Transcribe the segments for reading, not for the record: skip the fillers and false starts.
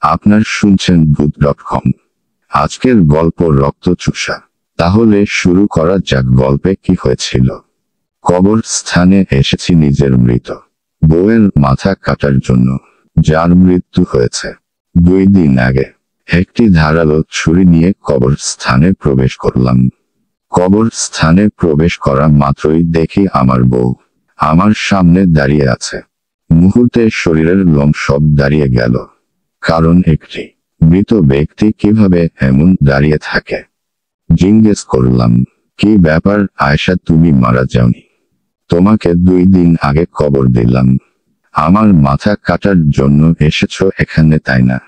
আপনার শুনছেন ভূত.com। আজকের গল্প রক্তচোষা। তাহলে শুরু করা যাক। গল্পে কি হয়েছিল। কবরস্থানে এসেছি নিজের মৃত বউয়ের মাথা কাটার জন্য, যার মৃত্যু হয়েছে 2 দিন আগে। একটি ধারালো ছুরি নিয়ে কবরস্থানে প্রবেশ করলাম। কবরস্থানে প্রবেশ করা মাত্রই দেখি আমার বউ আমার সামনে দাঁড়িয়ে আছে। মুহূর্তে শরীরের লোম সব দাঁড়িয়ে গেল। কারণ একটি মৃত ব্যক্তি কিভাবে এমন দাঁড়িয়ে থাকে। জিজ্ঞেস করলাম, কি ব্যাপার আয়েশা, তুমি মারা যাওনি? তোমাকে 2 দিন আগে কবর দিলাম। আমার মাথা কাটার জন্য এসেছো এখানে, তাই না?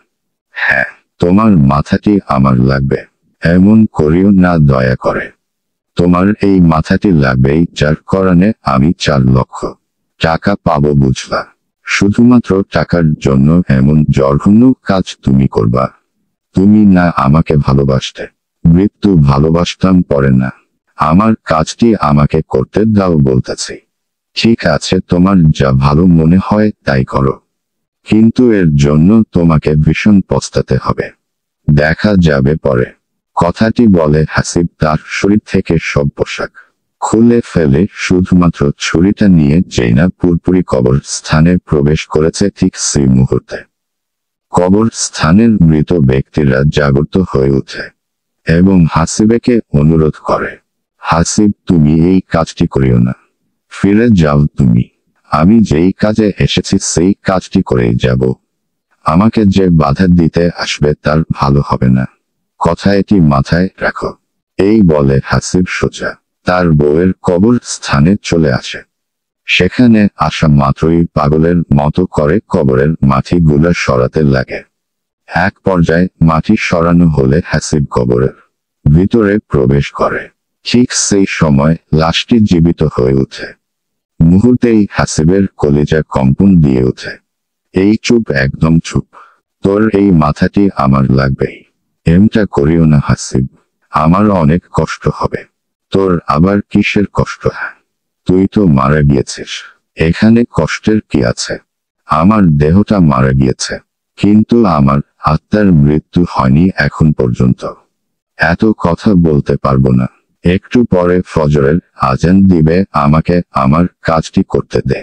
হ্যাঁ, তোমার মাথাটি আমার লাগবে। এমন করিও না দয়া করে। তোমার এই মাথাটি লাগবেই, যার কারণে আমি 4 লক্ষ টাকা পাবো, বুঝলা? শুধুমাত্র টাকার জন্য এমন জঘন্য কাজ তুমি করবা? তুমি না আমাকে ভালোবাসতে? মৃত্যু ভালোবাসতাম পরে না। আমার কাজটি আমাকে করতে দাও বলতেছি। ঠিক আছে, তোমার যা ভালো মনে হয় তাই করো, কিন্তু এর জন্য তোমাকে ভীষণ পস্তাতে হবে। দেখা যাবে পরে। কথাটি বলে হাসিব তার শরীর থেকে সব পোশাক খুলে ফেলে শুধুমাত্র ছুরিটা নিয়ে জেনা পুরোপুরি কবরস্থানে প্রবেশ করেছে। ঠিক সেই মুহূর্তে কবরস্থানের মৃত ব্যক্তিরা জাগ্রত হয়ে ওঠে এবং হাসিবেকে অনুরোধ করে, হাসিব, তুমি এই কাজটি করিও না, ফিরে যাও তুমি। আমি যেই কাজে এসেছি সেই কাজটি করেই যাব। আমাকে যে বাধা দিতে আসবে তার ভালো হবে না। কথা এটি মাথায় রাখো। এই বলে হাসিব সোজা তার বউয়ের কবরস্থানে চলে আসে। সেখানে আসা মাত্রই পাগলের মতো করে কবরের মাটিগুলো সরাতে লাগে। এক পর্যায়ে মাটি সরানো হলে হাসিব কবরের ভিতরে প্রবেশ করে। ঠিক সেই সময় লাশটি জীবিত হয়ে ওঠে। মুহূর্তেই হাসিবের কলিজা কম্পন দিয়ে ওঠে। এই চুপ, একদম চুপ। তোর এই মাথাটি আমার লাগবেই। এমটা করিও না হাসিব, আমার অনেক কষ্ট হবে। তোর আবার কিসের কষ্ট? হ্যাঁ, তুই তো মারা গিয়েছিস, এখানে কষ্টের কি আছে? আমার দেহটা মারা গিয়েছে, কিন্তু আমার আত্মার মৃত্যু হয়নি এখন পর্যন্ত। এত কথা বলতে পারবো না। একটু পরে ফজরের আজান দিবে, আমাকে আমার কাজটি করতে দে।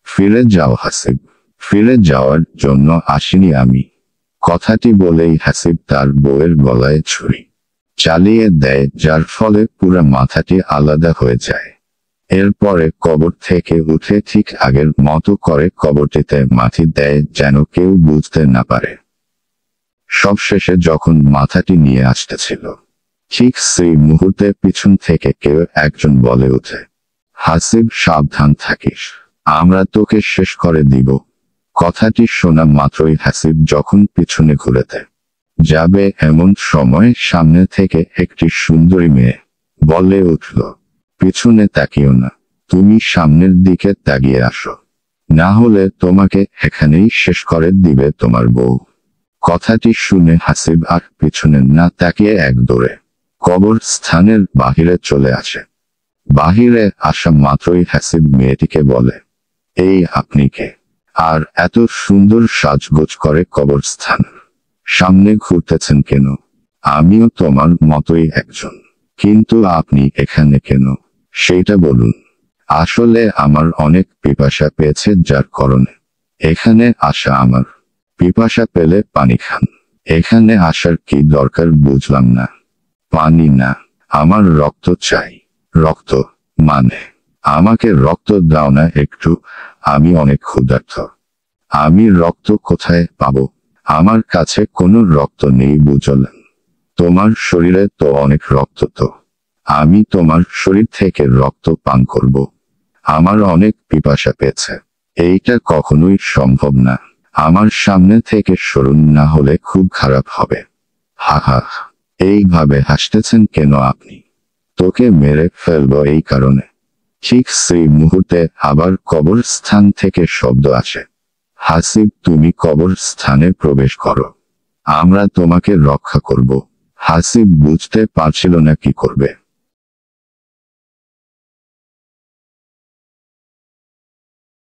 ফিরে যাও হাসিব, ফিরে যাওয়ার জন্য আসিনি আমি। কথাটি বলেই হাসিব তার বউয়ের গলায় ছুরি চালিয়ে দেয়, যার ফলে পুরো মাথাটি আলাদা হয়ে যায়। এরপরে কবর থেকে উঠে ঠিক আগের মতো করে কবরটিতে মাটি দেয়, যেন কেউ বুঝতে না পারে। সবশেষে যখন মাথাটি নিয়ে আসতেছিল, ঠিক সেই মুহূর্তে পিছন থেকে কেউ একজন বলে ওঠে, হাসিব, সাবধান থাকিস, আমরা তোকে শেষ করে দিব। কথাটি শোনা মাত্রই হাসিব যখন পিছনে ঘুরেতে যাবে এমন সময় সামনে থেকে একটি সুন্দরী মেয়ে বলে উঠল, পিছনে তাকিও না, তুমি সামনের দিকে তাকিয়ে আসো, না হলে তোমাকে এখানেই শেষ করে দিবে তোমার বউ। কথাটি শুনে হাসিব আর পিছনে না তাকিয়ে এক দৌড়ে কবরস্থানের বাহিরে চলে আসে। বাহিরে আসা মাত্রই হাসিব মেয়েটিকে বলে, এই আপনি কে? আর এত সুন্দর সাজগোজ করে কবরস্থান সামনে ঘুরতেছেন কেন? আমিও তোমার মতোই একজন, কিন্তু আপনি এখানে কেন সেইটা বলুন। আসলে আমার অনেক পিপাসা পেয়েছে, যার কারণে এখানে আসা। আমার পিপাসা পেলে পানি খান, এখানে আসার কি দরকার বুঝলাম না। পানি না, আমার রক্ত চাই। রক্ত মানে? আমাকে রক্ত দাও না একটু, আমি অনেক ক্ষুধার্ত। আমি রক্ত কোথায় পাবো? আমার কাছে কোনো রক্ত নেই, বুঝলেন? তোমার শরীরে তো অনেক রক্ত, তো আমি তোমার শরীর থেকে রক্ত পান করব? আমার অনেক পিপাসা পেয়েছে। এইটা কখনোই সম্ভব না। আমার সামনে থেকে সরুন, না হলে খুব খারাপ হবে। হা হা, এইভাবে হাসতেছেন কেন আপনি? তোকে মেরে ফেলবো এই কারণে। ঠিক সেই মুহূর্তে আবার কবরস্থান থেকে শব্দ আসে, হাসিব, তুমি কবরস্থানে প্রবেশ করো, আমরা তোমাকে রক্ষা করব। হাসিব বুঝতে পারছিল না কি করবে।